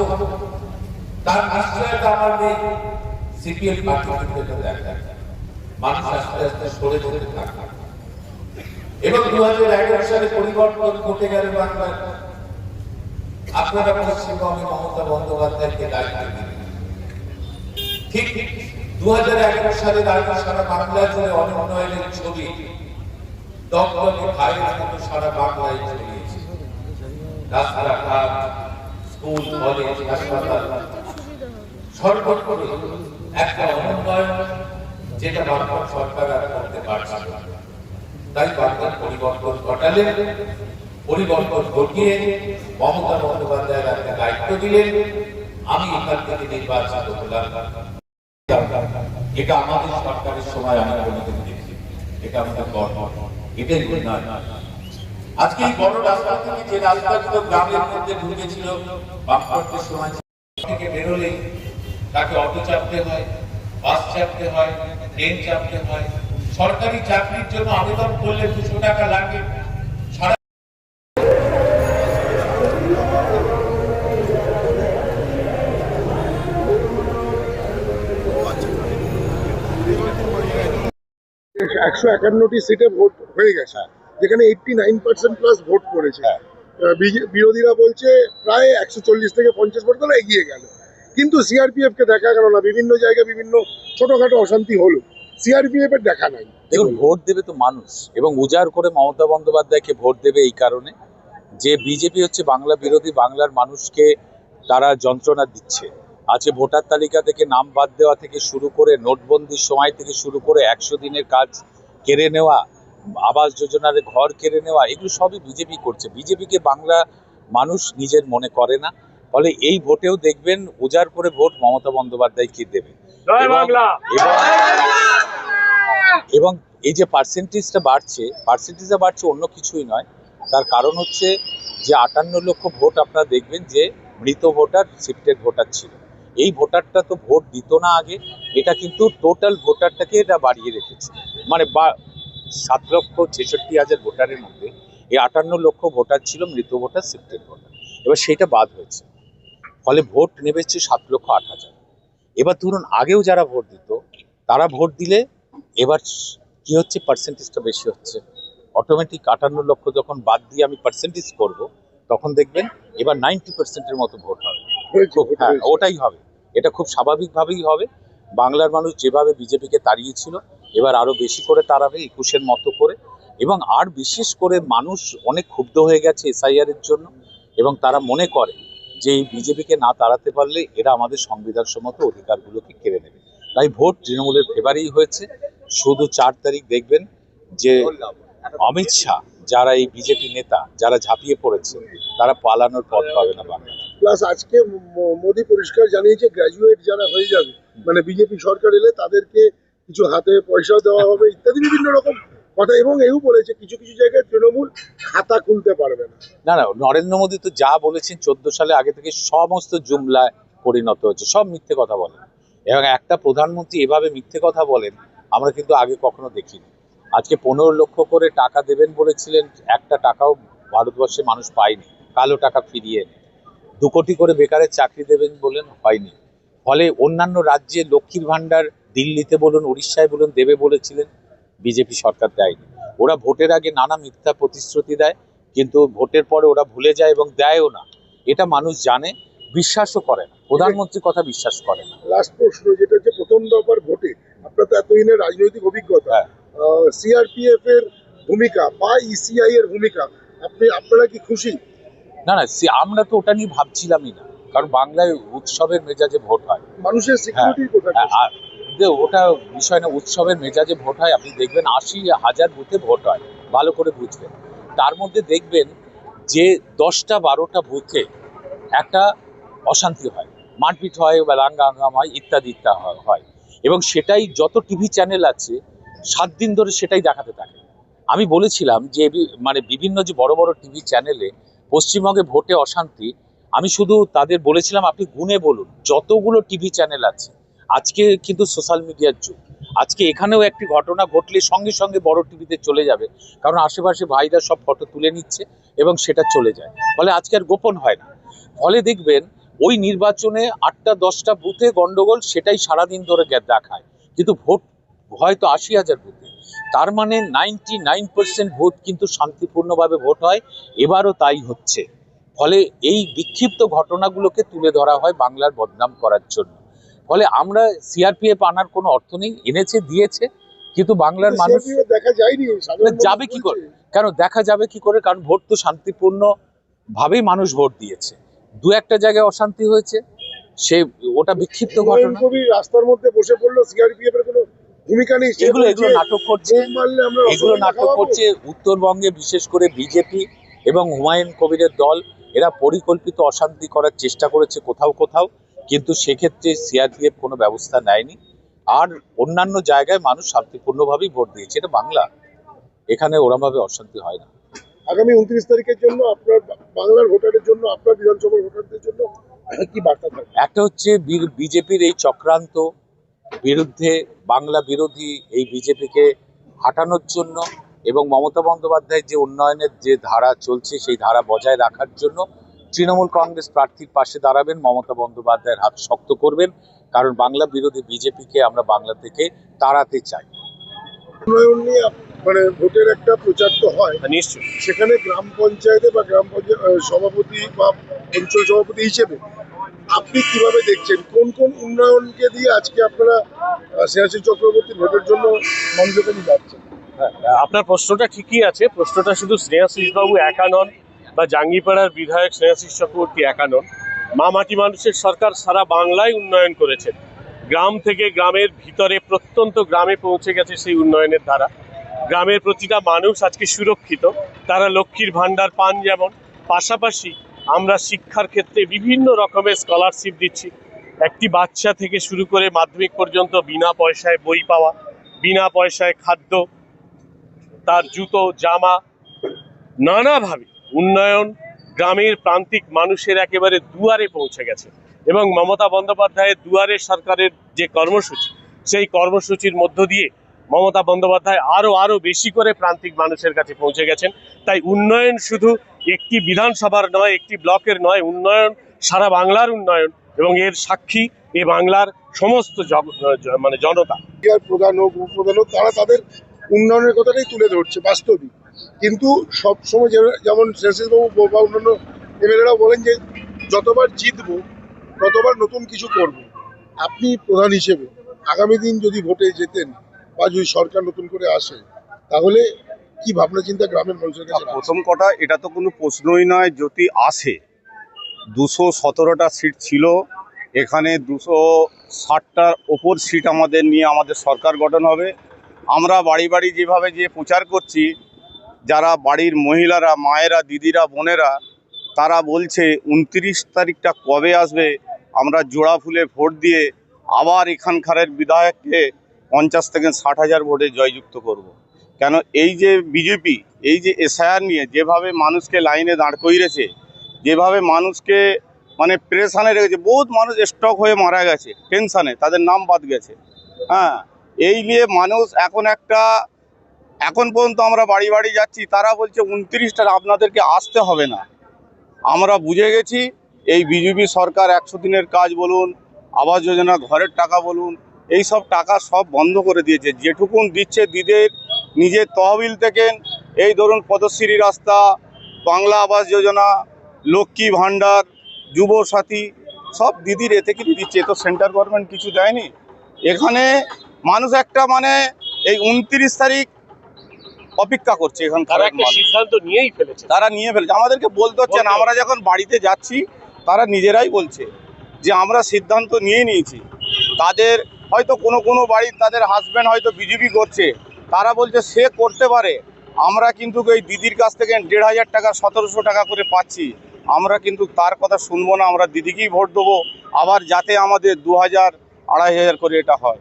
পাবো, তার নিশ্চয়তা আমার নেই। সিপিএম পার্টি কিন্তু দেখা মানুষ আস্তে আস্তে সরে যেতে থাকে এবং 2011 সালে পরিবর্তন ঘটে গেল বাংলার। আপনারা পশ্চিমবঙ্গে মমতা বন্দ্যোপাধ্যায়কে দায়িত্ব দিলেন। ঠিক 2011 সালে দায়িত্ব সারা বাংলা জুড়ে অনুন্নয়নের ছবি দমদমে ভাইয়ের মতো সারা বাংলায় ছড়িয়েছে। রাস্তাঘাট, স্কুল, কলেজ, হাসপাতাল সর্বোপরি একটা অনুন্নয়ন যেটা বর্তমান সরকার আর করতে পারছে না। তাই বাংলার পরিবর্তন ঘটালেন, পরিবর্তন ঘটিয়ে মমতা বন্দ্যোপাধ্যায়ের একটা দায়িত্ব দিলেন। আমি এখান থেকে নির্বাচিত হলাম। এটা আমাদের সরকারের সময় আমি কোনোদিন দেখি, এটা আমাদের গর্ব, এটাই নয়। আজকে এই বড় রাস্তা থেকে যে রাস্তাগুলো গ্রামের মধ্যে ঢুকেছিল বামফ্রন্টের সময় থেকে বেরোলে তাকে অটো চাপতে হয়, বাস চাপতে হয়, ট্রেন চাপতে হয়। সরকারি চাকরির জন্য আবেদন করলে 200 টাকা লাগে। একশো 51টি সিটে ভোট হয়ে গেছে, যেখানে 89% প্লাস ভোট করেছে। বিরোধীরা বলছে প্রায় 140 থেকে 50 ভোট তারা এগিয়ে গেল, কিন্তু সিআরপিএফ কে দেখা গেল না। বিভিন্ন জায়গায় বিভিন্ন ছোটখাটো অশান্তি হলো, সিআরপিএফ এর দেখা নাই। দেখুন, ভোট দেবে তো মানুষ, এবং উজাড় করে মমতা বন্দ্যোপাধ্যায়কে ভোট দেবে এই কারণে যে বিজেপি হচ্ছে বাংলা বিরোধী, বাংলার মানুষকে তারা যন্ত্রণা দিচ্ছে। আজকে ভোটার তালিকা থেকে নাম বাদ দেওয়া থেকে শুরু করে, নোটবন্দির সময় থেকে শুরু করে 100 দিনের কাজ কেড়ে নেওয়া, আবাস যোজনার ঘর কেড়ে নেওয়া, এগুলো সবই বিজেপি করছে। বিজেপিকে বাংলা মানুষ নিজের মনে করে না, ফলে এই ভোটেও দেখবেন উজাড় করে ভোট মমতা বন্দ্যোপাধ্যায়কে দেবে। এবং এই যে পার্সেন্টেজটা বাড়ছে অন্য কিছুই নয়। তার কারণ হচ্ছে যে 58 লক্ষ ভোট আপনারা দেখবেন যে মৃত ভোটার, শিফটেড ভোটার ছিল। এই ভোটারটা তো ভোট দিত না আগে, এটা কিন্তু টোটাল ভোটারটাকে এটা বাড়িয়ে রেখেছে। মানে 7,66,000 ভোটারের মধ্যে এই 58 লক্ষ ভোটার ছিল মৃত ভোটার, শিফটেড ভোটার। এবার সেটা বাদ হয়েছে, ফলে ভোট নেমেছে 7,08,000। এবার ধরুন আগেও যারা ভোট দিত তারা ভোট দিলে এবার কি হচ্ছে, পার্সেন্টেজটা বেশি হচ্ছে। অটোমেটিক 58 লক্ষ যখন বাদ দিয়ে আমি পার্সেন্টেজ করব, তখন দেখবেন এবার 90%-এর মতো ভোট হবে। হ্যাঁ, ওটাই হবে। এটা খুব স্বাভাবিকভাবেই হবে। বাংলার মানুষ যেভাবে বিজেপিকে তাড়িয়েছিল, এবার আরো বেশি করে তাড়াবে 21-এর মতো করে। এবং আর বিশেষ করে মানুষ অনেক ক্ষুব্ধ হয়ে গেছে এসআইআর এর জন্য, এবং তারা মনে করে যে এই বিজেপিকে না তাড়াতে পারলে এরা আমাদের সংবিধানসম্মত অধিকারগুলোকে কেড়ে নেবে। তাই ভোট তৃণমূলের ফেভারেই হয়েছে। শুধু 4 তারিখ দেখবেন যে অমিত শাহ, যারা এই বিজেপি নেতা যারা ঝাঁপিয়ে পড়েছে, তারা পালানোর পথ পাবে না বাংলা। প্লাস আজকে মোদী পরিষ্কার জানিয়েছে গ্র্যাজুয়েট যারা হয়ে যাবে, মানে বিজেপি সরকার এলে তাদেরকে কিছু হাতে পয়সা দেওয়া হবে ইত্যাদি বিভিন্ন রকম কথা। এবং এও বলেছে কিছু কিছু জায়গায় তৃণমূল খাতা খুলতে পারবে না। না, নরেন্দ্র মোদী তো যা বলেছেন 14 সালে আগে থেকে সমস্ত জুমলায় পরিণত হচ্ছে, সব মিথ্যে কথা বলেন। এবং একটা প্রধানমন্ত্রী এভাবে মিথ্যে কথা বলেন আমরা কিন্তু আগে কখনো দেখিনি। আজকে 15 লক্ষ করে টাকা দেবেন বলেছিলেন, একটা টাকাও ভারতবর্ষে মানুষ পায়নি। কালো টাকা ফিরিয়ে এনে 2 কোটি করে বেকারের চাকরি দেবেন বলেন, হয়নি। ফলে অন্যান্য রাজ্যে লক্ষ্মীর ভাণ্ডার দিল্লিতে বলুন, উড়িষ্যায় বলুন দেবে বলেছিলেন, বিজেপি সরকার দেয়নি। ওরা ভোটের আগে নানা মিথ্যা প্রতিশ্রুতি দেয়, কিন্তু ভোটের পরে ওরা ভুলে যায় এবং দেয়ও না। এটা মানুষ জানে, বিশ্বাসও করে না, প্রধানমন্ত্রীর কথা বিশ্বাস করে না। লাস্ট প্রশ্ন, যেটা হচ্ছে প্রথম দফার ভোটে আপনার তো এতদিনের রাজনৈতিক অভিজ্ঞতা, সিআরপিএফ এর ভূমিকা বা ইসিআই এর ভূমিকা, আপনারা কি খুশি? না, আমরা তো ওটা নিয়ে ভাবছিলামই না, কারণ বাংলায় উৎসবের মেজাজে ভোট হয়। মানুষের সিকিউরিটির কথা ওটা বিষয় না, উৎসবের মেজাজে ভোট হয়। আপনি দেখবেন 80,000 বুথে ভোট হয়, ভালো করে বুঝবেন। তার মধ্যে দেখবেন যে 10টা 12টা বুথে একটা অশান্তি হয়, মারপিট হয় বা রাঙ্গাহাঙ্গাম হয়, ইত্যাদি হয়। এবং সেটাই যত টিভি চ্যানেল আছে 7 দিন ধরে সেটাই দেখাতে থাকে। আমি বলেছিলাম যে মানে বিভিন্ন যে বড় বড় টিভি চ্যানেলে পশ্চিমবঙ্গে ভোটে অশান্তি, আমি শুধু তাদের বলেছিলাম আপনি গুনে বলুন যতগুলো টিভি চ্যানেল আছে। আজকে কিন্তু সোশ্যাল মিডিয়ার যুগ। আজকে এখানেও একটি ঘটনা ঘটলে সঙ্গে সঙ্গে বড় টিভিতে চলে যাবে, কারণ আশেপাশে ভাইরা সব ফটো তুলে নিচ্ছে এবং সেটা চলে যায়। ফলে আজকে আর গোপন হয় না। ফলে দেখবেন ওই নির্বাচনে 8টা-10টা বুথে গন্ডগোল, সেটাই সারাদিন ধরে দেখায়, কিন্তু ভোট হয়তো 80,000 বুথে। তার মানে 99% ভোট কিন্তু শান্তিপূর্ণভাবে ভোট হয়, এবারও তাই হচ্ছে। ফলে এই বিক্ষিপ্ত ঘটনাগুলোকে তুলে ধরা হয় বাংলার বদনাম করার জন্য। ফলে আমরা সিআরপিএফ আনার কোনো অর্থ নেই, এনেছে দিয়েছে, কিন্তু বাংলার মানুষ CRPF দেখা যায়নি, সাধারণ মানুষ যাবে কি করে? বলছে। কেন দেখা যাবে কি করে? কারণ ভোট তো শান্তিপূর্ণ ভাবেই মানুষ ভোট দিয়েছে। দু একটা জায়গায় অশান্তি হয়েছে, সে ওটা বিক্ষিপ্ত হুমায়ুন ঘটনা। কবির রাস্তার মধ্যে বসে পড়লো, সিআরপিএফ এর কোনো ভূমিকা নেই। সে এগুলো বলছে, নাটক করছে, বোম মারলে আমরা এগুলো রসগোল্লা নাটক খাওয়াবো। করছে উত্তরবঙ্গে, বিশেষ করে বিজেপি এবং হুমায়ুন কবিরের দল। এরা পরিকল্পিত অশান্তি করার চেষ্টা করেছে কোথাও কোথাও, কিন্তু সেক্ষেত্রে সিআরপিএফ কোনো ব্যবস্থা নেয়নি। আর অন্যান্য জায়গায় মানুষ শান্তিপূর্ণভাবেই ভোট দিয়েছে। এটা বাংলা, এখানে ওরমভাবে অশান্তি হয় না। আগামী 29 তারিখের জন্য আপনার বাংলার ভোটারের জন্য, আপনার বিধানসভার ভোটারদের জন্য কি বার্তা থাকবে? একটা হচ্ছে বিজেপির এই চক্রান্ত বিরুদ্ধে, বাংলা বিরোধী এই বিজেপিকে হাঁটানোর জন্য এবং মমতা বন্দ্যোপাধ্যায়ের যে উন্নয়নের যে ধারা চলছে সেই ধারা বজায় রাখার জন্য তৃণমূল কংগ্রেস প্রার্থীর পাশে দাঁড়াবেন, মমতা বন্দ্যোপাধ্যায়ের হাত শক্ত করবেন, কারণ বাংলা বিরোধী বিজেপিকে আমরা বাংলা থেকে তাড়াতে চাই। উন্নয়ন নিয়ে মানে ভোটের একটা প্রচার তো হয় নিশ্চয়ই। সেখানে গ্রাম পঞ্চায়েতে বা গ্রাম পঞ্চায়েত সভাপতি বা অঞ্চল সভাপতি হিসেবে আপনি কিভাবে দেখছেন, কোন কোন উন্নয়নকে দিয়ে আজকে আপনারা স্নেহাশিস চক্রবর্তী ভোটের জন্য মঞ্চে নিয়ে যাচ্ছেন? আপনার প্রশ্নটা ঠিকই আছে। প্রশ্নটা শুধু স্নেহাশিস বাবু একা নন বা জাঙ্গিপাড়ার বিধায়ক স্নেহাশিস চক্রবর্তী একা নন। মা মাটি মানুষের সরকার সারা বাংলায় উন্নয়ন করেছেন। গ্রাম থেকে গ্রামের ভিতরে প্রত্যন্ত গ্রামে পৌঁছে গেছে সেই উন্নয়নের ধারা। গ্রামের প্রতিটা মানুষ আজকে সুরক্ষিত, তারা লক্ষ্মীর ভাণ্ডার পান যেমন, পাশাপাশি আমরা শিক্ষার ক্ষেত্রে বিভিন্ন রকমের স্কলারশিপ দিচ্ছি। একটি বাচ্চা থেকে শুরু করে মাধ্যমিক পর্যন্ত বিনা পয়সায় বই পাওয়া, বিনা পয়সায় খাদ্য, তার জুতো জামা, নানাভাবে উন্নয়ন গ্রামের প্রান্তিক মানুষের একেবারে দুয়ারে পৌঁছে গেছে। এবং মমতা বন্দ্যোপাধ্যায়ের দুয়ারে সরকারের যে কর্মসূচি, সেই কর্মসূচির মধ্য দিয়ে মমতা বন্দ্যোপাধ্যায় আরো বেশি করে প্রান্তিক মানুষের কাছে পৌঁছে গেছেন। তাই উন্নয়ন শুধু একটি বিধানসভার নয়, একটি ব্লকের নয়, উন্নয়ন সারা বাংলার উন্নয়ন, এবং এর সাক্ষী এ বাংলার সমস্ত মানে জনতা। আর প্রধান হোক উপপ্রধান হোক, তারা তাদের উন্নয়নের কথাটাই তুলে ধরছে বাস্তবিক। কিন্তু সবসময় যেমন শেষবাবু বা অন্যান্য এমএলএরাও বলেন যে যতবার জিতবো ততবার নতুন কিছু করব। আপনি প্রধান হিসেবে আগামী দিন যদি ভোটে যেতেন বা যদি সরকার নতুন করে আসে, তাহলে কি ভাবনা চিন্তা গ্রামের মানুষের কাছে রাখছেন? প্রথম কথা, এটা তো কোনো প্রশ্নই নয়। যদি আসে, 217টা সিট ছিল, এখানে 260টার ওপর সিট আমাদের নিয়ে আমাদের সরকার গঠন হবে। আমরা বাড়ি বাড়ি যেভাবে যে প্রচার করছি, যারা বাড়ির মহিলারা, মায়েরা, দিদিরা, বোনেরা, তারা বলছে 29 তারিখটা কবে আসবে, আমরা জোড়া ফুলে ভোট দিয়ে আবার এখানকার বিধায়ককে 50 থেকে 60,000 ভোটে জয়যুক্ত করব। কেন এই যে বিজেপি এই যে এসআইআর নিয়ে যেভাবে মানুষকে লাইনে দাঁড় করিয়েছে, যেভাবে মানুষকে মানে প্রেশানে রেখেছে, বহুত মানুষ স্টক হয়ে মারা গেছে টেনশানে, তাদের নাম বাদ গেছে। হ্যাঁ, এই নিয়ে মানুষ এখন পর্যন্ত আমরা বাড়ি বাড়ি যাচ্ছি, তারা বলছে 29টা আপনাদেরকে আসতে হবে না। আমরা বুঝে গেছি এই বিজেপি সরকার 100 দিনের কাজ বলুন, আবাস যোজনা, ঘরের টাকা বলুন, এই সব টাকা সব বন্ধ করে দিয়েছে। যেটুকুন দিচ্ছে দিদের নিজের তহবিল থেকে, এই ধরুন পদশ্রী রাস্তা, বাংলা আবাস যোজনা, লক্ষ্মী ভাণ্ডার, যুব সাথী, সব দিদির এ থেকে দিচ্ছে। তো সেন্ট্রাল গভর্নমেন্ট কিছু দেয়নি। এখানে মানুষ একটা মানে এই 29 তারিখ অপেক্ষা করছে। তারা একটা সিদ্ধান্ত নিয়েই ফেলেছে। তারা নিয়ে ফেলেছে, আমাদেরকে বলতে হচ্ছে না। আমরা যখন বাড়িতে যাচ্ছি, তারা নিজেরাই বলছে যে আমরা সিদ্ধান্ত নিয়ে নিয়েছি। তাদের হয়তো কোনো বাড়ির তাদের হাজব্যান্ড হয়তো বিজেপি করছে, তারা বলছে সে করতে পারে, আমরা কিন্তু এই দিদির কাছ থেকে 1,500 টাকা 1700 টাকা করে পাচ্ছি, আমরা কিন্তু তার কথা শুনবো না, আমরা দিদিকেই ভোট দেবো, আবার যাতে আমাদের 2,000 2,500 করে এটা হয়।